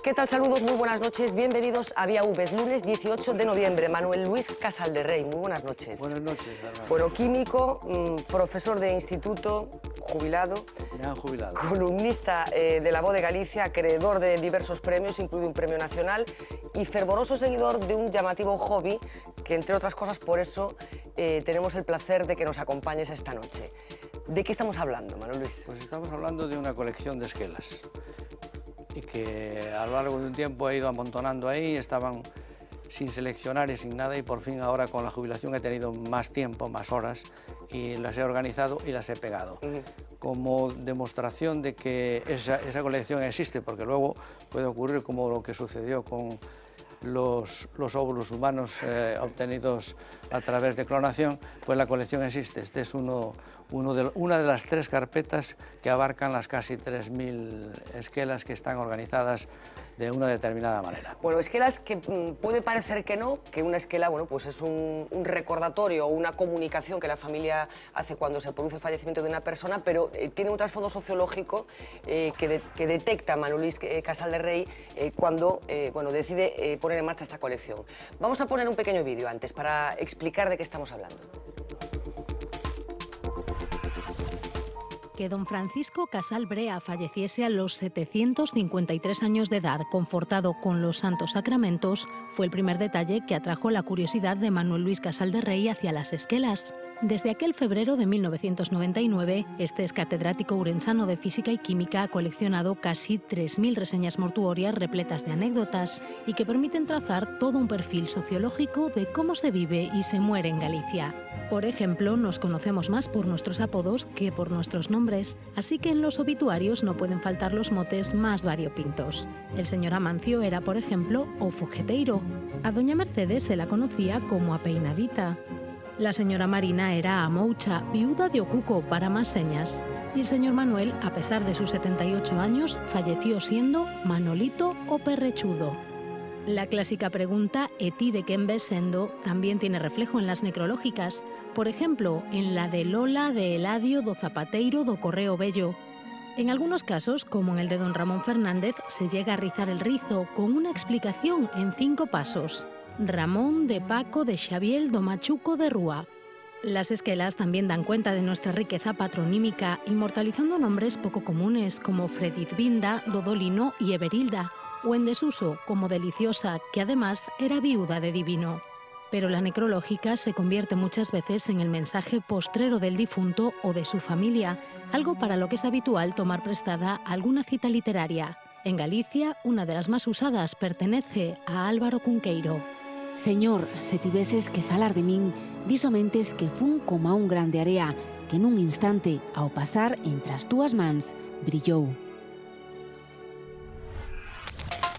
¿Qué tal? Saludos, muy buenas noches. Bienvenidos a Vía V. Es lunes 18 de noviembre. Manuel Luis Casal-de-Rey, muy buenas noches. Buenas noches, Bernardo. Bueno, químico, profesor de instituto, jubilado. Gran jubilado. Columnista de La Voz de Galicia, acreedor de diversos premios, incluido un premio nacional, y fervoroso seguidor de un llamativo hobby, que entre otras cosas por eso tenemos el placer de que nos acompañes esta noche. ¿De qué estamos hablando, Manuel Luis? Pues estamos hablando de una colección de esquelas y que a lo largo de un tiempo he ido amontonando ahí, estaban sin seleccionar y sin nada, y por fin ahora con la jubilación he tenido más tiempo, más horas, y las he organizado y las he pegado. Como demostración de que esa colección existe, porque luego puede ocurrir como lo que sucedió con los óvulos humanos obtenidos a través de clonación, pues la colección existe. Este es una de las 3 carpetas que abarcan las casi 3.000 esquelas que están organizadas de una determinada manera. Bueno, esquelas que puede parecer que no, que una esquela, bueno, pues es un recordatorio o una comunicación que la familia hace cuando se produce el fallecimiento de una persona, pero tiene un trasfondo sociológico que detecta Manuel Luis Casal-de-Rey cuando bueno, decide poner en marcha esta colección. Vamos a poner un pequeño vídeo antes para explicar de qué estamos hablando. Que don Francisco Casal Brea falleciese a los 753 años de edad, confortado con los santos sacramentos, fue el primer detalle que atrajo la curiosidad de Manuel Luis Casal-de-Rey hacia las esquelas. Desde aquel febrero de 1999, este ex catedrático urensano de Física y Química ha coleccionado casi 3.000 reseñas mortuorias repletas de anécdotas y que permiten trazar todo un perfil sociológico de cómo se vive y se muere en Galicia. Por ejemplo, nos conocemos más por nuestros apodos que por nuestros nombres, así que en los obituarios no pueden faltar los motes más variopintos. El señor Amancio era, por ejemplo, o fogueteiro. A doña Mercedes se la conocía como a Peinadita. La señora Marina era a Moucha, viuda de Ocuco, para más señas. Y el señor Manuel, a pesar de sus 78 años, falleció siendo Manolito o Perrechudo. La clásica pregunta "E ti de quen ves sendo" también tiene reflejo en las necrológicas, por ejemplo, en la de Lola de Eladio do Zapateiro do Correo Bello. En algunos casos, como en el de don Ramón Fernández, se llega a rizar el rizo con una explicación en 5 pasos. Ramón de Paco de Xaviel do Machuco de Rúa. Las esquelas también dan cuenta de nuestra riqueza patronímica, inmortalizando nombres poco comunes como Fredizbinda, Dodolino y Everilda, o en desuso como Deliciosa, que además era viuda de Divino. Pero la necrológica se convierte muchas veces en el mensaje postrero del difunto o de su familia, algo para lo que es habitual tomar prestada alguna cita literaria. En Galicia, una de las más usadas pertenece a Álvaro Cunqueiro. Señor, se tiveses que falar de min, diso mentes que fun como un grande area, que nun instante, ao pasar entre as túas mans, brillou.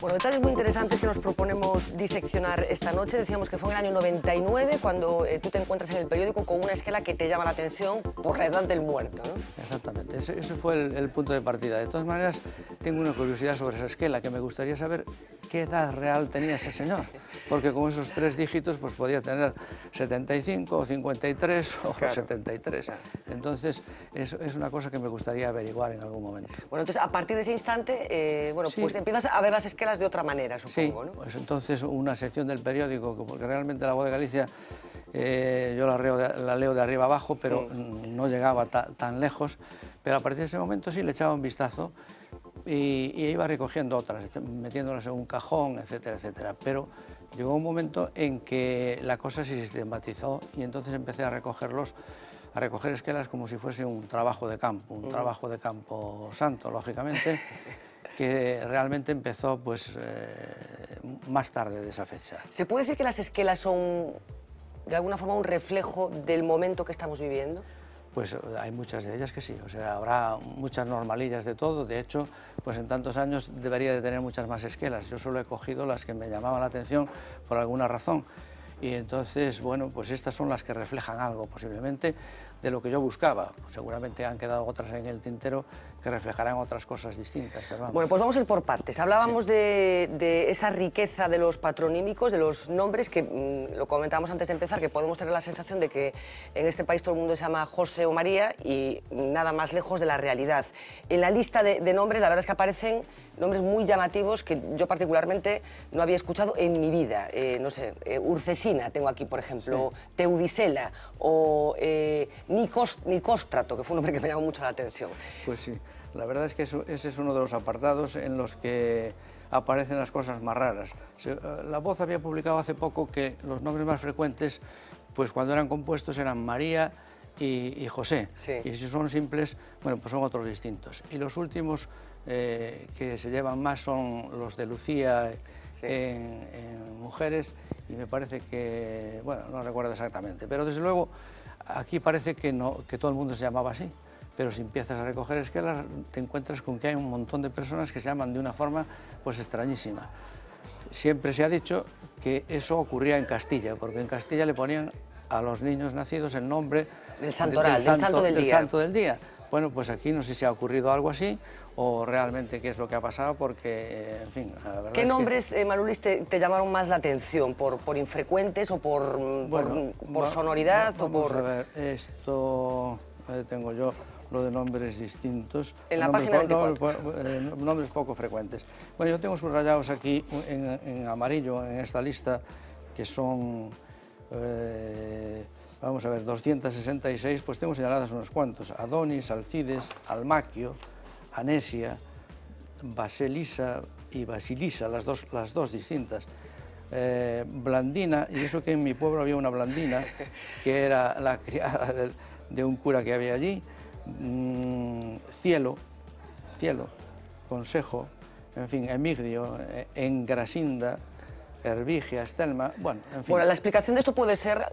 Bueno, detalles muy interesantes que nos proponemos diseccionar esta noche. Decíamos que fue en el año 99 cuando tú te encuentras en el periódico con una esquela que te llama la atención por la edad del muerto, ¿no? Exactamente, ese fue el punto de partida. De todas maneras, tengo una curiosidad sobre esa esquela, que me gustaría saber qué edad real tenía ese señor, porque con esos 3 dígitos pues podía tener 75 o 53 o claro, 73. Claro. Entonces, es una cosa que me gustaría averiguar en algún momento. Bueno, entonces, a partir de ese instante, bueno, sí, pues empiezas a ver las esquelas de otra manera, supongo, sí, ¿no? Pues entonces una sección del periódico, porque realmente La Voz de Galicia yo la leo de arriba abajo, pero no llegaba tan lejos, pero a partir de ese momento sí le echaba un vistazo y iba recogiendo otras, metiéndolas en un cajón, etcétera, etcétera. Pero llegó un momento en que la cosa se sistematizó y entonces empecé a recoger esquelas como si fuese un trabajo de campo, un trabajo de campo santo, lógicamente, que realmente empezó pues, más tarde de esa fecha. ¿Se puede decir que las esquelas son, de alguna forma, un reflejo del momento que estamos viviendo? Pues hay muchas de ellas que sí, o sea, habrá muchas normalillas de todo, de hecho, pues en tantos años debería de tener muchas más esquelas. Yo solo he cogido las que me llamaban la atención por alguna razón. Y entonces, bueno, pues estas son las que reflejan algo, posiblemente, de lo que yo buscaba. Seguramente han quedado otras en el tintero que reflejarán otras cosas distintas. Pero vamos. Bueno, pues vamos a ir por partes. Hablábamos de esa riqueza de los patronímicos, de los nombres, que lo comentábamos antes de empezar, que podemos tener la sensación de que en este país todo el mundo se llama José o María y nada más lejos de la realidad. En la lista de nombres, la verdad es que aparecen nombres muy llamativos que yo particularmente no había escuchado en mi vida. No sé, Urcesina tengo aquí, por ejemplo, sí. Teudisela o Nicóstrato, que fue un nombre que me llamó mucho la atención. Pues sí. La verdad es que ese es uno de los apartados en los que aparecen las cosas más raras. La Voz había publicado hace poco que los nombres más frecuentes, pues cuando eran compuestos, eran María y José. Sí. Y si son simples, bueno, pues son otros distintos. Y los últimos que se llevan más son los de Lucía sí. en mujeres, y me parece que, bueno, no recuerdo exactamente, pero desde luego aquí parece que todo el mundo se llamaba así. Pero si empiezas a recoger esquelas, te encuentras con que hay un montón de personas que se llaman de una forma pues extrañísima. Siempre se ha dicho que eso ocurría en Castilla, porque en Castilla le ponían a los niños nacidos el nombre del santoral, del santo del día. Bueno, pues aquí no sé si ha ocurrido algo así o realmente qué es lo que ha pasado, porque, en fin, la verdad ¿Qué nombres, Manuel, te llamaron más la atención? ¿Por infrecuentes o por sonoridad? Vamos a ver, esto tengo yo. Lo de nombres distintos. En la página 24. Nombres poco frecuentes. Bueno, yo tengo subrayados aquí en amarillo en esta lista, que son, vamos a ver, 266, pues tengo señaladas unos cuantos. Adonis, Alcides, Almaquio, Anesia, Basilisa y Basilisa, las dos distintas. Blandina, y eso que en mi pueblo había una Blandina, que era la criada de un cura que había allí. Cielo, Consejo, en fin, Emigdio, Engrasinda, Hervigia, Estelma, bueno, en fin. Bueno, la explicación de esto puede ser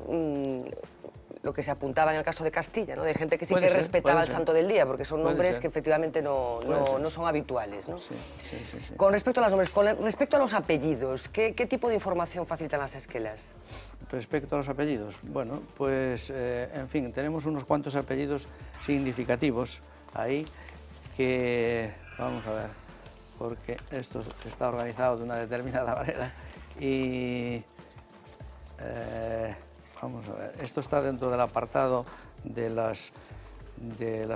lo que se apuntaba en el caso de Castilla, ¿no? De gente que sí que respetaba al santo del día, porque son nombres que efectivamente no son habituales, ¿no? Sí. Con respecto a los nombres, con respecto a los apellidos, ¿qué tipo de información facilitan las esquelas? Respecto a los apellidos, bueno, pues, en fin, tenemos unos cuantos apellidos significativos ahí que, vamos a ver, porque esto está organizado de una determinada manera y, vamos a ver, esto está dentro del apartado de las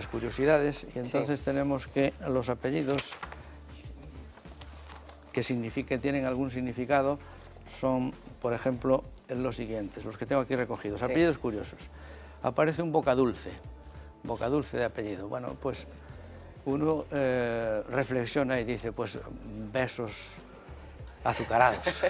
curiosidades y entonces sí. Tenemos que los apellidos que tienen algún significado son, por ejemplo, los siguientes, los que tengo aquí recogidos. Sí. Apellidos curiosos. Aparece un Bocadulce de apellido. Bueno, pues uno reflexiona y dice, pues besos azucarados.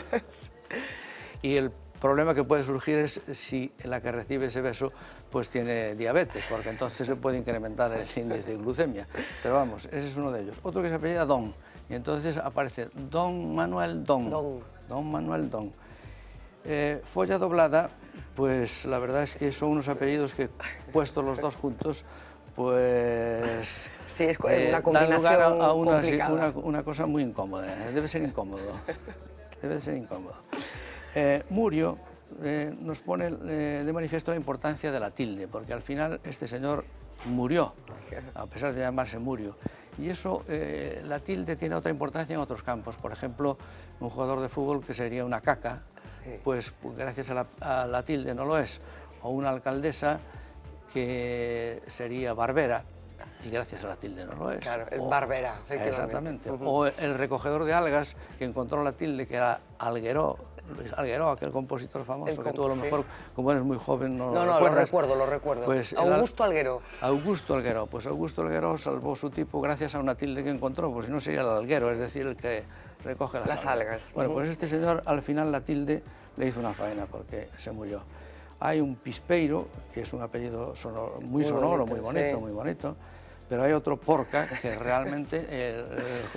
Y el problema que puede surgir es si la que recibe ese beso pues tiene diabetes, porque entonces se puede incrementar el índice de glucemia. Pero vamos, ese es uno de ellos. Otro que se apellida Don, y entonces aparece Don Manuel Don. Don Manuel Don. Folla doblada, pues la verdad es que son unos apellidos que, puestos los dos juntos, pues sí, es una combinación dan lugar a una cosa muy incómoda. Debe ser incómodo. Murio nos pone de manifiesto la importancia de la tilde, porque al final este señor murió, a pesar de llamarse Murio. Y eso, la tilde tiene otra importancia en otros campos. Por ejemplo, un jugador de fútbol que sería una caca, pues gracias a la tilde no lo es. O una alcaldesa que sería Barbera, y gracias a la tilde no lo es. Claro, es Barbera, efectivamente. Exactamente. O el recogedor de algas que encontró la tilde, que era Algueró, Luis Algueró, aquel compositor famoso que tú a lo mejor, como eres muy joven, no lo recuerdas. lo recuerdo. Pues Augusto Algueró. Augusto Algueró. Pues Augusto Algueró salvó su tipo gracias a una tilde que encontró, pues si no sería el alguero, es decir, el que recoge las algas. Bueno, pues este señor, al final, la tilde le hizo una faena porque se murió. Hay un Pispeiro, que es un apellido muy sonoro, muy bonito, pero hay otro Porca, que realmente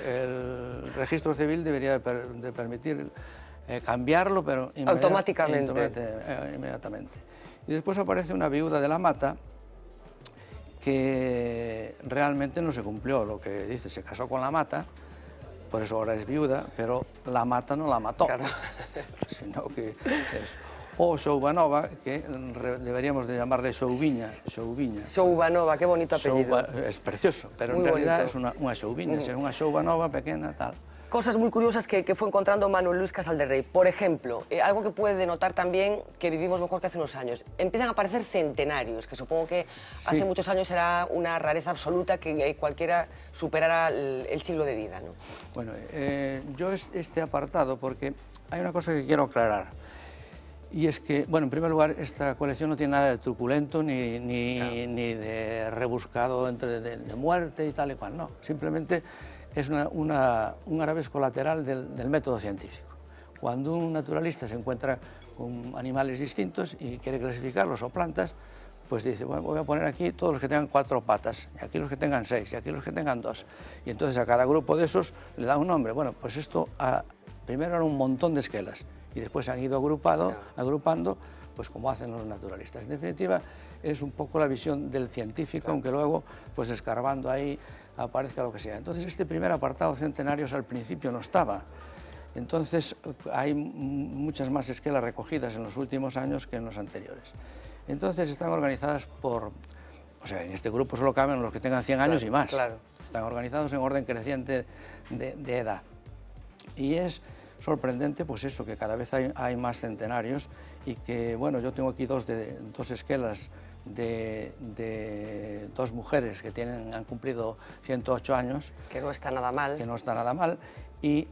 el registro civil debería de permitir cambiarlo, pero automáticamente. Inmediatamente. Y después aparece una viuda de la Mata, que realmente no se cumplió lo que dice, se casó con la Mata, por eso ahora es viuda, pero la Mata no la mató, claro. Sino que es. o Soubanova, que deberíamos de llamarle Souviña. Soubanova, qué bonito apellido. Es precioso, pero en realidad es unha Souviña, é unha Soubanova pequena, tal. Cosas muy curiosas que fue encontrando Manuel Luis Casal de Rey. Por ejemplo, algo que puede denotar también que vivimos mejor que hace unos años. Empiezan a aparecer centenarios, que supongo que hace muchos años era una rareza absoluta que cualquiera superara el siglo de vida, ¿no? Bueno, yo este apartado, porque hay una cosa que quiero aclarar. Y es que, bueno, en primer lugar, esta colección no tiene nada de truculento ni de rebuscado de muerte y tal y cual, no. Simplemente es un arabesco lateral del método científico. Cuando un naturalista se encuentra con animales distintos y quiere clasificarlos o plantas, pues dice, bueno, voy a poner aquí todos los que tengan 4 patas, y aquí los que tengan 6, y aquí los que tengan 2. Y entonces a cada grupo de esos le da un nombre. Bueno, pues esto primero eran un montón de esquelas, y después se han ido agrupando, pues como hacen los naturalistas. En definitiva, es un poco la visión del científico, aunque luego, pues escarbando ahí, aparezca lo que sea. Entonces, este primer apartado centenarios al principio no estaba. Entonces, hay muchas más esquelas recogidas en los últimos años que en los anteriores. Entonces, están organizadas por... O sea, en este grupo solo caben los que tengan 100 años y más. Están organizados en orden creciente de edad. Y es sorprendente, pues eso, que cada vez hay más centenarios y que, bueno, yo tengo aquí dos esquelas de 2 mujeres que han cumplido 108 años. Que no está nada mal. Que no está nada mal. Y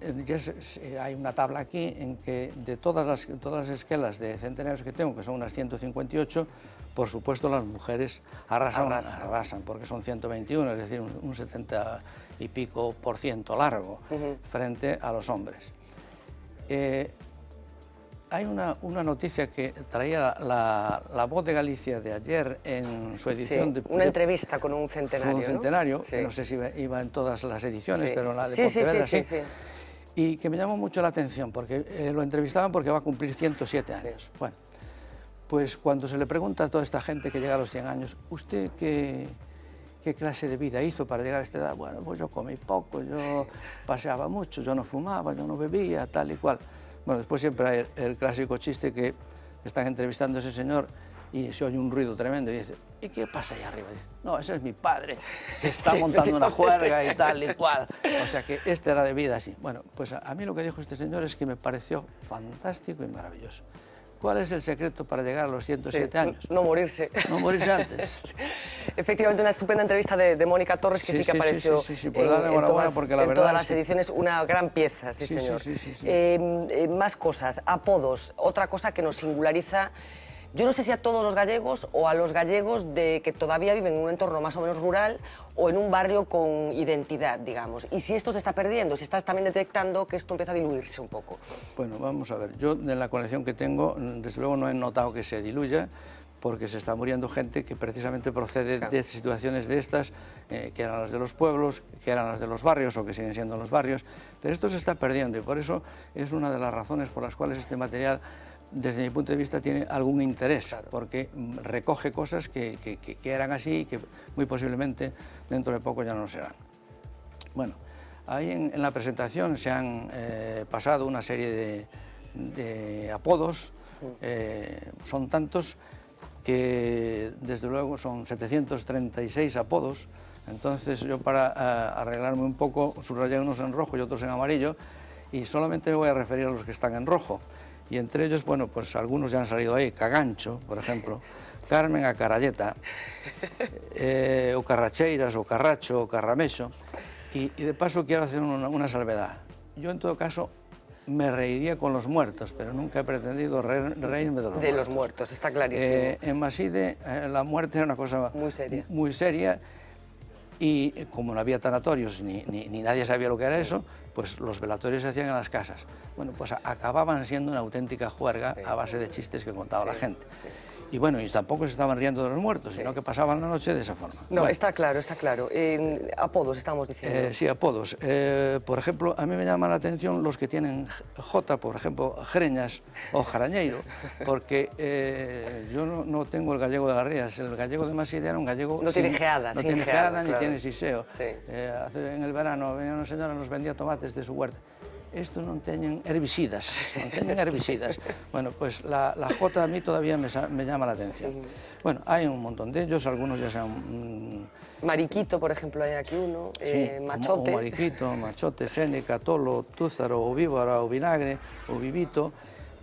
hay una tabla aquí en que de todas las esquelas de centenarios que tengo, que son unas 158, por supuesto las mujeres arrasan porque son 121, es decir, un 70 y pico % largo frente a los hombres. Hay una noticia que traía la Voz de Galicia de ayer en su edición. Sí, una entrevista con un centenario. Un centenario, ¿no? Que no sé si iba en todas las ediciones, pero en la de Pontevedra sí. Y que me llamó mucho la atención, porque lo entrevistaban porque va a cumplir 107 años. Sí. Bueno, pues cuando se le pregunta a toda esta gente que llega a los 100 años, ¿usted qué clase de vida hizo para llegar a esta edad? Bueno, pues yo comí poco, yo paseaba mucho, yo no fumaba, yo no bebía, tal y cual. Bueno, después siempre hay el clásico chiste que están entrevistando a ese señor y se oye un ruido tremendo y dice, ¿y qué pasa ahí arriba? Dice, no, ese es mi padre, que está montando una juerga y tal y cual. O sea que este era de vida así. Bueno, pues a mí lo que dijo este señor es que me pareció fantástico y maravilloso. ¿Cuál es el secreto para llegar a los 107 años? No morirse. No morirse antes. Efectivamente, una estupenda entrevista de Mónica Torres, que sí que apareció en todas las ediciones, una gran pieza, señor. Más cosas, apodos, otra cosa que nos singulariza, yo no sé si a todos los gallegos o a los gallegos que todavía viven en un entorno más o menos rural o en un barrio con identidad, digamos. Y si esto se está perdiendo, si estás también detectando que esto empieza a diluirse un poco. Bueno, vamos a ver, yo en la colección que tengo, desde luego no he notado que se diluya, porque se está muriendo gente que precisamente procede de situaciones de estas, que eran las de los pueblos, que eran las de los barrios o que siguen siendo los barrios, pero esto se está perdiendo y por eso es una de las razones por las cuales este material, desde mi punto de vista, tiene algún interés, porque recoge cosas que eran así y que muy posiblemente dentro de poco ya no serán. Bueno, ahí en la presentación se han pasado una serie de apodos, son tantos que desde luego son 736 apodos, entonces yo para arreglarme un poco subrayé unos en rojo y otros en amarillo y solamente me voy a referir a los que están en rojo. Y entre ellos, bueno, pues algunos ya han salido ahí, Cagancho, por ejemplo, Carmen a Caralleta, o Carracheiras, o Carracho, o Carramexo. Y de paso quiero hacer una salvedad. Yo en todo caso me reiría con los muertos, pero nunca he pretendido reírme de los muertos. Está clarísimo. En Maside la muerte era una cosa muy seria y como no había tanatorios ni nadie sabía lo que era eso, pues los velatorios se hacían en las casas. Bueno, pues acababan siendo una auténtica juerga a base de chistes que contaba la gente. Y bueno, y tampoco se estaban riendo de los muertos, sino que pasaban la noche de esa forma. No, bueno. Está claro, está claro. Apodos estamos diciendo. Sí, apodos. Por ejemplo, a mí me llama la atención los que tienen J, por ejemplo, Greñas o Jarañeiro, porque yo no tengo el gallego de las Rías, el gallego de Maside era un gallego... No tiene geada, no tiene geada ni claro. tiene siseo. En el verano venía una señora y nos vendía tomates de su huerta. estos non teñen herbicidas, Bueno, pues la jota a mí todavía me llama la atención. Bueno, hay un montón de ellos, algunos ya sean... Mariquito, por ejemplo, hay aquí uno, sí, machote. O mariquito, machote, sénica, tolo, túzaro, o víbora, o vinagre, o vivito,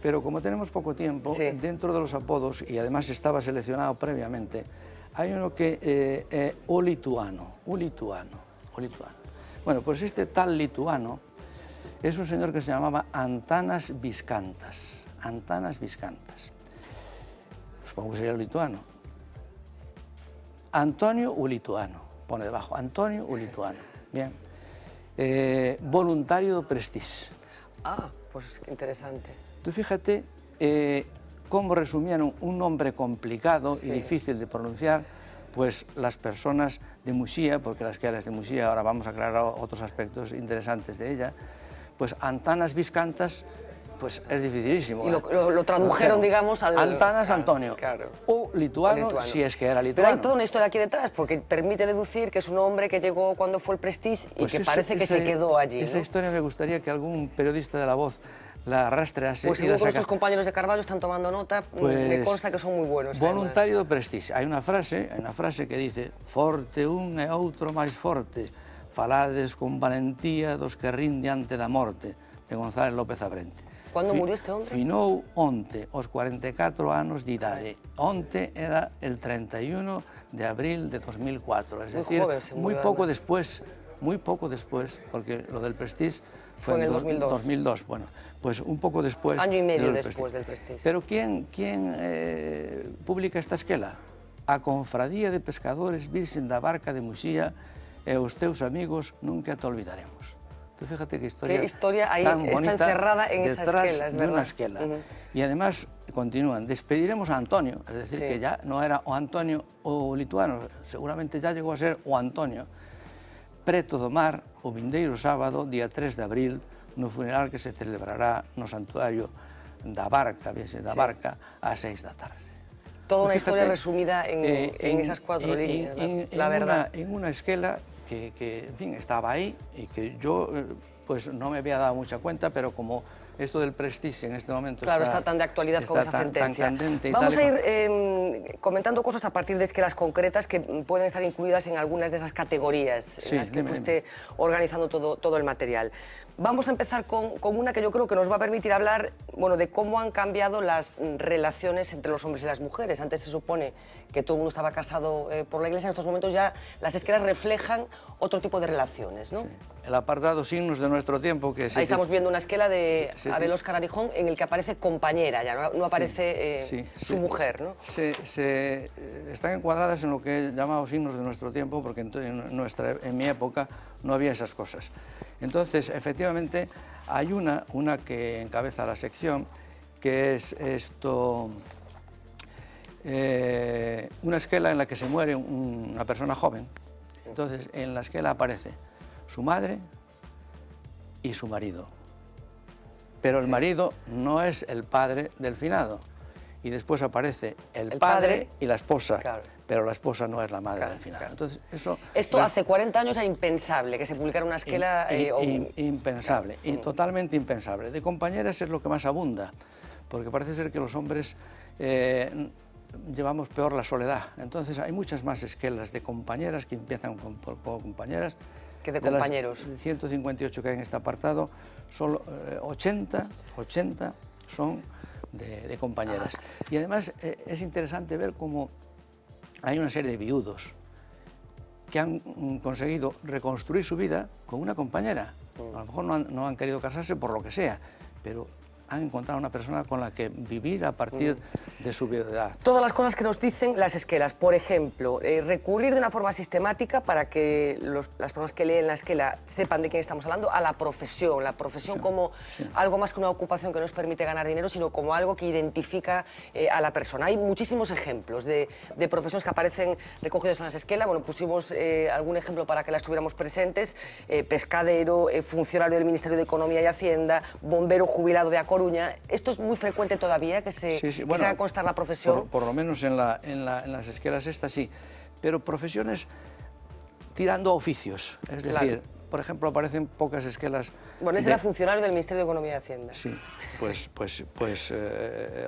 pero como tenemos poco tiempo, sí, dentro de los apodos, y además estaba seleccionado previamente, hay uno que es o lituano. Bueno, pues este tal lituano es un señor que se llamaba Antanas Viskantas. Supongo que sería lituano. Antonio Ulituano, pone debajo, Antonio Ulituano. Bien. Voluntario do Prestige. Ah, pues interesante. Tú fíjate cómo resumieron un nombre complicado, sí, y difícil de pronunciar, pues las personas de Muxía, porque las esquela es de Muxía, ahora vamos a aclarar otros aspectos interesantes de ella, pues Antanas Viskantas, pues es dificilísimo. Y lo tradujeron, digamos, al... Antanas Antonio, claro. O lituano, si es que era lituano. Pero hay toda una historia aquí detrás, porque permite deducir que es un hombre que llegó cuando fue el Prestige y pues que parece que se quedó allí. Esa, ¿no?, historia me gustaría que algún periodista de La Voz la arrastrease. Pues seguro que nuestros compañeros de Carballo están tomando nota, pues, me consta que son muy buenos. Voluntario do Prestige. Hai unha frase que dice: forte un e outro máis forte, falades con valentía dos que rinde ante da morte, de González López Abrente. Cando murió este hombre? Finou onte, aos 44 anos de idade. Onte era el 31 de abril de 2004, es decir, muy poco después, porque lo del Prestige fue en el 2002. Bueno, pues un poco después. Año y medio después del Prestige. Pero ¿quién publica esta esquela? A Confradía de Pescadores Virxen da Barca de Muxía e os teus amigos nunca te olvidaremos. Tú fíjate qué historia ahí tan bonita, está encerrada en esa esquela, es verdad. De una esquela. Y además continúan, despediremos a Antonio, es decir, sí, que ya no era o Antonio o lituano, seguramente ya llegó a ser o Antonio. Preto do mar, o vindeiro sábado, día 3 de abril, no funeral que se celebrará no santuario da Barca, ás 6 da tarde. Toda una historia resumida en esas 4 líneas, la verdad. En una esquela que, en fin, estaba ahí y que yo pues no me había dado mucha cuenta, pero como esto del Prestige en este momento está tan de actualidad con esa sentencia. Vamos a ir comentando cosas a partir de esquelas concretas que pueden estar incluidas en algunas de esas categorías en las que fuiste organizando todo el material. Vamos a empezar con una que yo creo que nos va a permitir hablar, bueno, de cómo han cambiado las relaciones entre los hombres y las mujeres. Antes se supone que todo el mundo estaba casado por la Iglesia, en estos momentos ya las esquelas reflejan otro tipo de relaciones, ¿no? Sí. El apartado Signos de nuestro tiempo que... Ahí estamos viendo una esquela de Abel Óscar Arijón en el que aparece compañera, ya no aparece su mujer, ¿no? Están encuadradas en lo que he llamado Signos de nuestro tiempo, porque en mi época no había esas cosas. Entonces, efectivamente, hay una que encabeza la sección, que es una esquela en la que se muere una persona joven. Sí. Entonces, en la esquela aparece su madre y su marido. Pero el marido no es el padre del finado. Y después aparece el padre y la esposa, claro, pero la esposa no es la madre del finado. Claro. Entonces, esto hace 40 años era impensable, que se publicara una esquela... impensable, y totalmente impensable. De compañeras es lo que más abunda, porque parece ser que los hombres llevamos peor la soledad. Entonces hay muchas más esquelas de compañeras que empiezan por compañeras, que de compañeros. De las 158 que hay en este apartado, solo 80 son de compañeras. Y además es interesante ver cómo hay una serie de viudos que han conseguido reconstruir su vida con una compañera. A lo mejor no han querido casarse por lo que sea, pero han encontrado una persona con la que vivir a partir de su viudedad. Todas las cosas que nos dicen las esquelas, por ejemplo, recurrir de una forma sistemática para que las personas que leen la esquela sepan de quién estamos hablando, a la profesión como algo más que una ocupación que nos permite ganar dinero, sino como algo que identifica a la persona. Hay muchísimos ejemplos de profesiones que aparecen recogidos en las esquelas. Bueno, pusimos algún ejemplo para que las tuviéramos presentes: pescadero, funcionario del Ministerio de Economía y Hacienda, bombero jubilado de A Coruña. ¿Esto es muy frecuente todavía, que se haga constar la profesión? Por lo menos en las esquelas estas sí, pero profesiones tirando a oficios, es decir, por ejemplo, aparecen pocas esquelas... Bueno, es de la funcionario del Ministerio de Economía y Hacienda. Sí,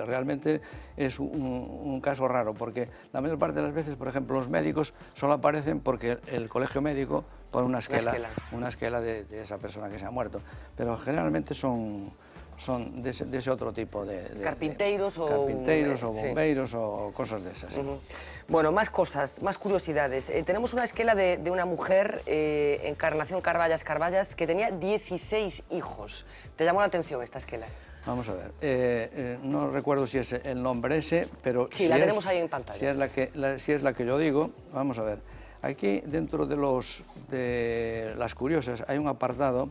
realmente es un caso raro, porque la mayor parte de las veces, por ejemplo, los médicos solo aparecen porque el colegio médico pone una esquela de esa persona que se ha muerto, pero generalmente son de ese otro tipo de carpinteiros o bombeiros o cosas de esas. Sí. Bueno, más cosas, más curiosidades. Tenemos una esquela de una mujer, Encarnación Carballas, que tenía 16 hijos. ¿Te llamó la atención esta esquela? Vamos a ver, no recuerdo si es el nombre ese, pero... Sí, la tenemos ahí en pantalla. Si es la que yo digo, vamos a ver. Aquí, dentro de las curiosas, hay un apartado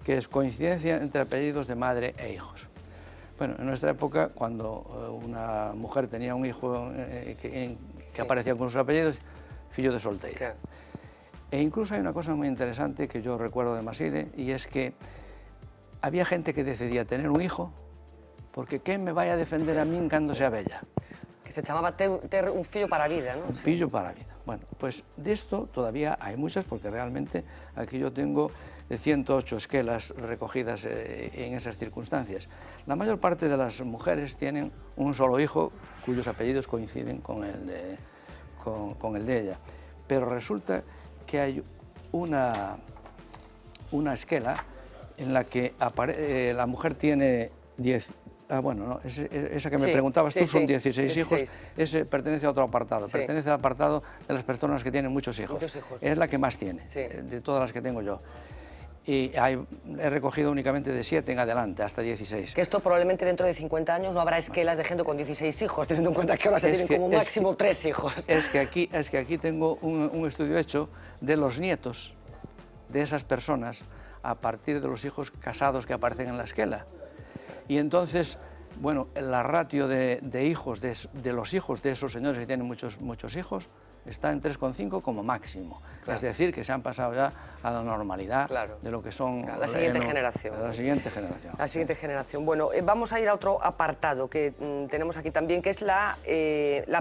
que es coincidencia entre apellidos de madre e hijos. Bueno, en nuestra época, cuando una mujer tenía un hijo que aparecía con sus apellidos, fillo de solteira. Claro. E incluso hay una cosa muy interesante que yo recuerdo de Maside, y es que había gente que decidía tener un hijo porque ¿qué me vaya a defender a mí cuando sea bella? Que se llamaba ter un fillo para a vida, ¿no? Un fillo para a vida. Bueno, pues de esto todavía hay muchas, porque realmente aquí yo tengo 108 esquelas recogidas en esas circunstancias. La mayor parte de las mujeres tienen un solo hijo cuyos apellidos coinciden con el de ella. Pero resulta que hay una esquela en la que la mujer tiene 10... bueno, no, esa que me preguntabas tú son 16 hijos, ese pertenece a otro apartado, pertenece al apartado de las personas que tienen muchos hijos. Es la que más tiene, de todas las que tengo yo. Y he recogido únicamente de 7 en adelante, hasta 16. Que esto probablemente dentro de 50 años no habrá esquelas de gente con 16 hijos, teniendo en cuenta que ahora se tienen como máximo 3 hijos. Es que aquí tengo un estudio hecho de los nietos de esas personas a partir de los hijos casados que aparecen en la esquela. Y entonces, bueno, la ratio de hijos, de los hijos de esos señores que tienen muchos hijos, está en 3,5 como máximo. Claro. Es decir, que se han pasado ya a la normalidad de lo que son... La siguiente generación. La siguiente generación. La siguiente generación. Bueno, vamos a ir a otro apartado que tenemos aquí también, que es la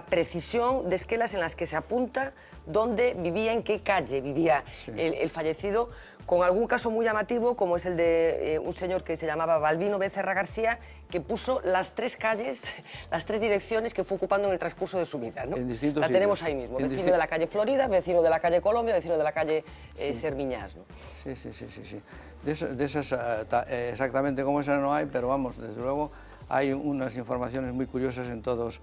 precisión de esquelas en las que se apunta dónde vivía, en qué calle vivía el fallecido, con algún caso muy llamativo, como es el de un señor que se llamaba Balbino Becerra García, que puso las 3 calles, las 3 direcciones que fue ocupando en el transcurso de su vida, ¿no? La tenemos ahí mismo, vecino de la calle Florida, vecino de la calle Colombia, vecino de la calle Serviñas, ¿no? Sí. De esas, exactamente como esa no hay, pero vamos, desde luego hay unas informaciones muy curiosas en todas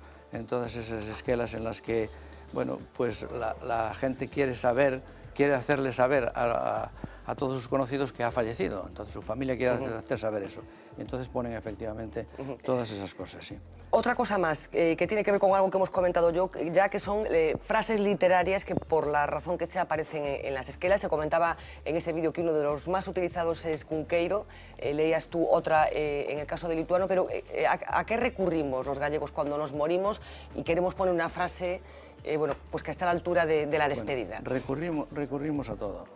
esas esquelas en las que, bueno, pues la gente quiere hacerle saber a todos sus conocidos que ha fallecido, entonces su familia quiere hacer saber eso, y entonces ponen efectivamente todas esas cosas, sí. Otra cosa más, que tiene que ver con algo que hemos comentado yo, ya que son frases literarias que por la razón que sea aparecen en las esquelas. Se comentaba en ese vídeo que uno de los más utilizados es Cunqueiro, leías tú otra en el caso de Lituano, pero ¿a qué recurrimos los gallegos cuando nos morimos y queremos poner una frase bueno, pues que está a la altura de la despedida? Bueno, recurrimos a todo.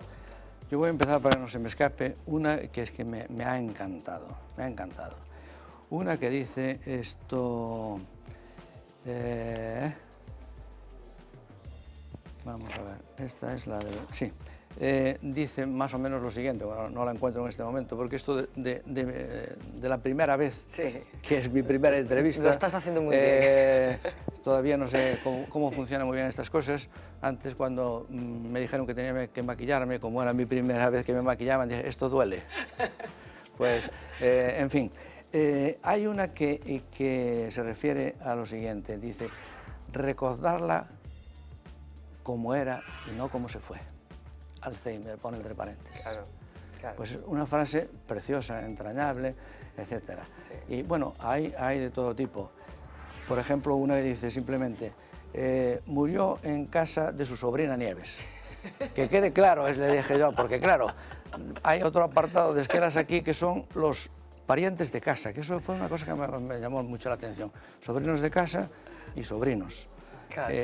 Yo voy a empezar, para que no se me escape, una que es que me ha encantado, Una que dice esto... vamos a ver, esta es la de... Sí, dice más o menos lo siguiente, bueno, no la encuentro en este momento, porque esto de la primera vez, que es mi primera entrevista... Lo estás haciendo muy bien. Todavía no sé cómo funcionan muy bien estas cosas. Antes, cuando me dijeron que tenía que maquillarme, como era mi primera vez que me maquillaban, dije, esto duele. Pues, en fin, hay una que se refiere a lo siguiente, dice, recordarla como era y no como se fue. Alzheimer, pone entre paréntesis. Claro. Pues es una frase preciosa, entrañable, etc. Y bueno, hay de todo tipo. Por ejemplo, una que dice simplemente, murió en casa de su sobrina Nieves. Que quede claro, le dije yo, porque claro, hay otro apartado de esquelas aquí que son los parientes de casa, que eso fue una cosa que me llamó mucho la atención. Sobrinos de casa y sobrinos. Claro.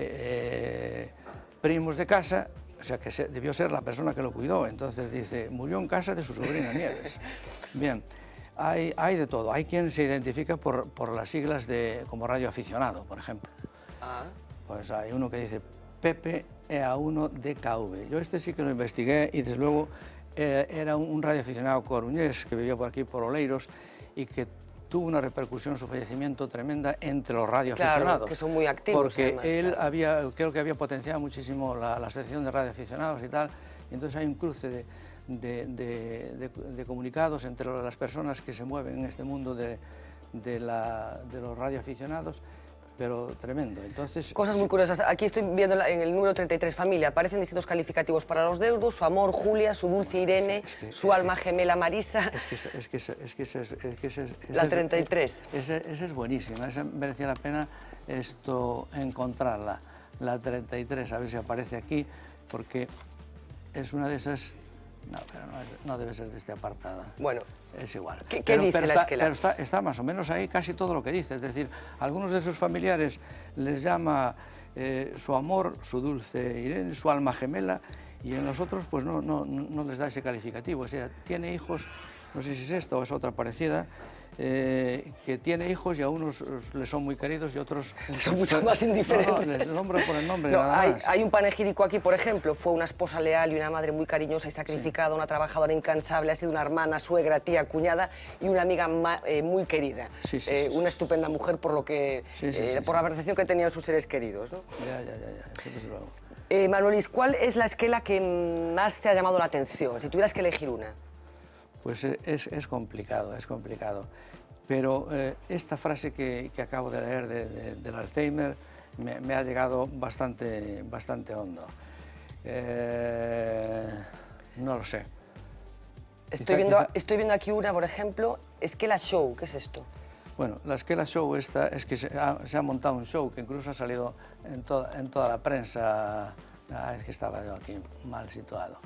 Primos de casa, o sea, que debió ser la persona que lo cuidó. Entonces dice, murió en casa de su sobrina Nieves. Bien. Hay de todo. Hay quien se identifica por las siglas como radioaficionado, por ejemplo. Pues hay uno que dice Pepe EA1 DKV. Yo este sí que lo investigué y desde luego era un radioaficionado coruñés que vivía por aquí, por Oleiros, y que tuvo una repercusión su fallecimiento tremenda entre los radioaficionados. Claro, que son muy activos. Porque además, él claro. creo que había potenciado muchísimo la asociación de radioaficionados y tal, y entonces hay un cruce de comunicados entre las personas que se mueven en este mundo de los radioaficionados, pero tremendo. Entonces, cosas muy curiosas. Aquí estoy viendo en el número 33, familia, aparecen distintos calificativos para los deudos: su amor, Julia; su dulce, Irene; su alma gemela, Marisa. La 33. Esa es buenísima, esa merecía la pena encontrarla. La 33, a ver si aparece aquí, porque es una de esas. No, pero no debe ser de este apartado. Bueno, es igual. ¿Qué dice la esquela? Pero está más o menos ahí casi todo lo que dice. Es decir, algunos de sus familiares les llama su amor, su dulce Irene, su alma gemela, y en los otros pues no les da ese calificativo. O sea, tiene hijos, no sé si es esta o es otra parecida, que tiene hijos y a unos les son muy queridos y otros son mucho más indiferentes. No, les nombro por el nombre, no, nada más. Hay un panegírico aquí, por ejemplo: fue una esposa leal y una madre muy cariñosa y sacrificada, una trabajadora incansable, ha sido una hermana, suegra, tía, cuñada y una amiga muy querida. Una estupenda mujer por lo que por la percepción que tenían sus seres queridos, ¿no? Ya, eso desde luego. Manuel Luis, ¿cuál es la esquela que más te ha llamado la atención, si tuvieras que elegir una? Pues es complicado, pero esta frase que acabo de leer del Alzheimer me ha llegado bastante hondo. No lo sé. Estoy viendo aquí una, por ejemplo, Esquela Show. ¿Qué es esto? Bueno, la Esquela Show esta es que se ha montado un show que incluso ha salido en toda la prensa. Es que estaba yo aquí mal situado.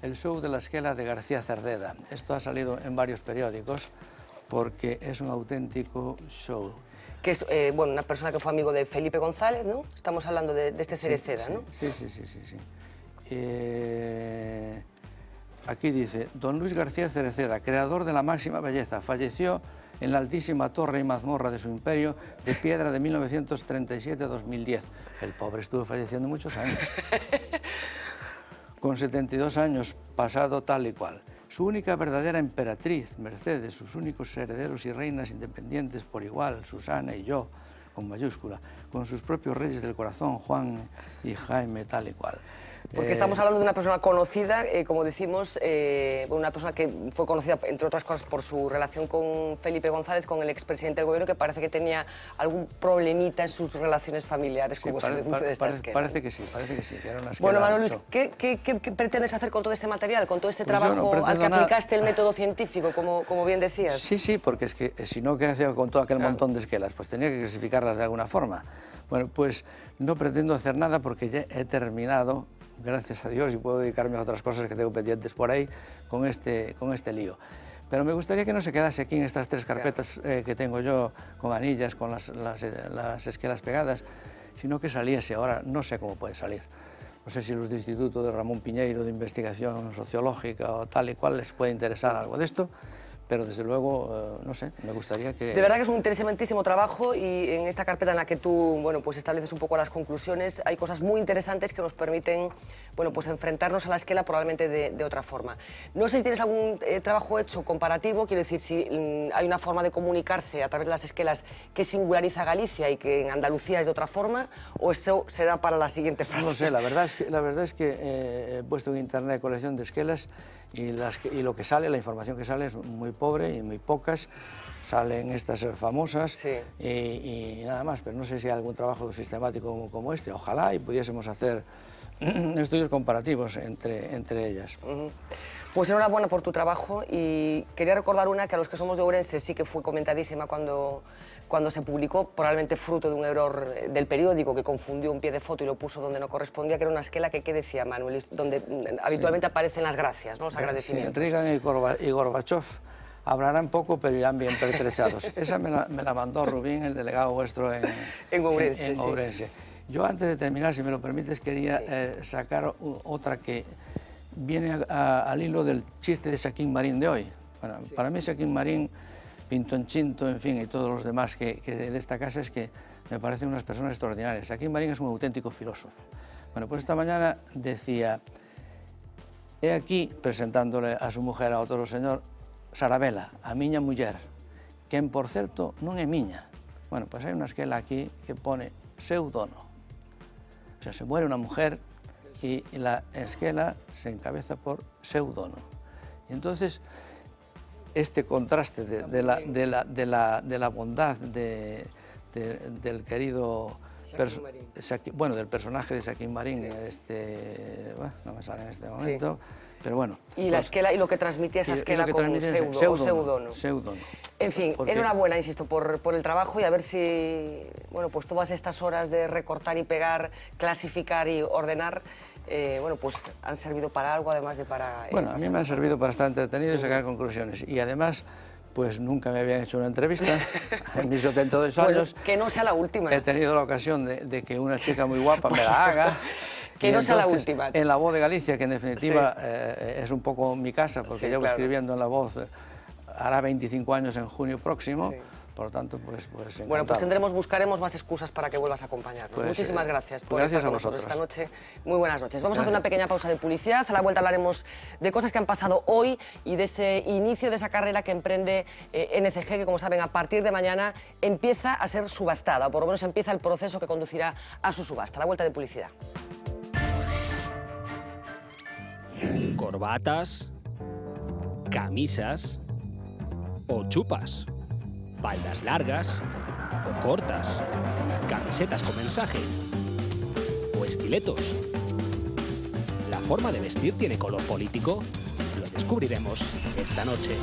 El show de la Esquela de García Cerdeda. Esto ha salido en varios periódicos porque es un auténtico show. Que es bueno, una persona que fue amigo de Felipe González, ¿no? Estamos hablando de este Cereceda, ¿no? Sí. Aquí dice: don Luis García Cereceda, creador de la máxima belleza, falleció en la altísima torre y mazmorra de su imperio de piedra de 1937 a 2010. El pobre estuvo falleciendo muchos años. Con 72 años, pasado tal y cual. Su única verdadera emperatriz, Mercedes, sus únicos herederos y reinas independientes por igual, Susana y yo, con mayúscula, con sus propios reyes del corazón, Juan y Jaime, tal y cual. Porque estamos hablando de una persona conocida, como decimos, una persona que fue conocida, entre otras cosas, por su relación con Felipe González, con el expresidente del gobierno, que parece que tenía algún problemita en sus relaciones familiares, como se deduce de esta esquela. Parece que sí, que era una esquela. Bueno, Manuel Luis, ¿qué pretendes hacer con todo este material, con todo este trabajo al que aplicaste el método científico, como bien decías? Sí, porque es que si no, ¿qué hacía con todo aquel montón de esquelas? Pues tenía que clasificarlas de alguna forma. Bueno, pues no pretendo hacer nada porque ya he terminado, gracias a Dios, y puedo dedicarme a otras cosas que tengo pendientes por ahí con este lío. Pero me gustaría que no se quedase aquí en estas tres carpetas que tengo yo, con anillas, con las esquelas pegadas, sino que saliese. Ahora no sé cómo puede salir. No sé si los de Instituto de Ramón Piñeiro de Investigación Sociológica o tal y cual les puede interesar algo de esto, pero desde luego, no sé, me gustaría que... De verdad que es un interesantísimo trabajo, y en esta carpeta en la que tú, bueno, pues estableces un poco las conclusiones, hay cosas muy interesantes que nos permiten, bueno, pues enfrentarnos a la esquela probablemente de otra forma. No sé si tienes algún trabajo hecho comparativo, quiero decir, si hay una forma de comunicarse a través de las esquelas que singulariza a Galicia y que en Andalucía es de otra forma, o eso será para la siguiente fase. No lo sé, la verdad es que he puesto en internet colección de esquelas y lo que sale, la información que sale es muy pobre y muy pocas. Salen estas famosas y nada más, pero no sé si hay algún trabajo sistemático como este. Ojalá y pudiésemos hacer estudios comparativos entre ellas. Pues enhorabuena por tu trabajo, y quería recordar una que a los que somos de Ourense sí que fue comentadísima cuando se publicó, probablemente fruto de un error del periódico que confundió un pie de foto y lo puso donde no correspondía, que era una esquela que, ¿qué decía, Manuel? Donde habitualmente aparecen las gracias, ¿no? Los agradecimientos. Sí, Reagan y Gorbachev hablarán poco, pero irán bien pertrechados. Esa me la mandó Rubín, el delegado vuestro en Ourense. Yo, antes de terminar, si me lo permites, quería sacar otra que viene al hilo del chiste de Joaquín Marín de hoy. Bueno, para mí Joaquín Marín, Pintonchinto, en fin, y todos los demás de esta casa, es que me parecen unas personas extraordinarias. Joaquín Marín es un auténtico filósofo. Bueno, pues esta mañana decía: E aquí, presentándole a su mujer a outro señor, Sarabela, a miña muller, quen, por certo, non é miña. Bueno, pois hai unha esquela aquí que pone seu dono. O sea, se muere unha mujer y la esquela se encabeza por seu dono. Y entonces, este contraste de la bondad del querido... bueno, del personaje de Shaquín Marín, bueno, no me sale en este momento, pero bueno. Y la esquela, y lo que transmitía esa esquela con pseudono. En fin, enhorabuena, insisto, por el trabajo y a ver si, bueno, pues todas estas horas de recortar y pegar, clasificar y ordenar, bueno, pues han servido para algo, además de para... Bueno, a mí me han servido para estar entretenido y sacar conclusiones. Y además, pues nunca me habían hecho una entrevista en mis 72 años. Que no sea la última. He tenido la ocasión de que una chica muy guapa me la haga. Que no sea la última. En La Voz de Galicia, que en definitiva es un poco mi casa, porque llevo escribiendo en La Voz, hará 25 años en junio próximo. Por lo tanto, pues encantado. Bueno, pues buscaremos más excusas para que vuelvas a acompañarnos. Pues, muchísimas gracias por estar con nosotros esta noche. Muy buenas noches. Vamos a hacer una pequeña pausa de publicidad. A la vuelta hablaremos de cosas que han pasado hoy y de ese inicio de esa carrera que emprende NCG, que como saben, a partir de mañana empieza a ser subastada, o por lo menos empieza el proceso que conducirá a su subasta. A la vuelta de publicidad. Corbatas, camisas o chupas. Faldas largas o cortas, camisetas con mensaje o estiletos. ¿La forma de vestir tiene color político? Lo descubriremos esta noche.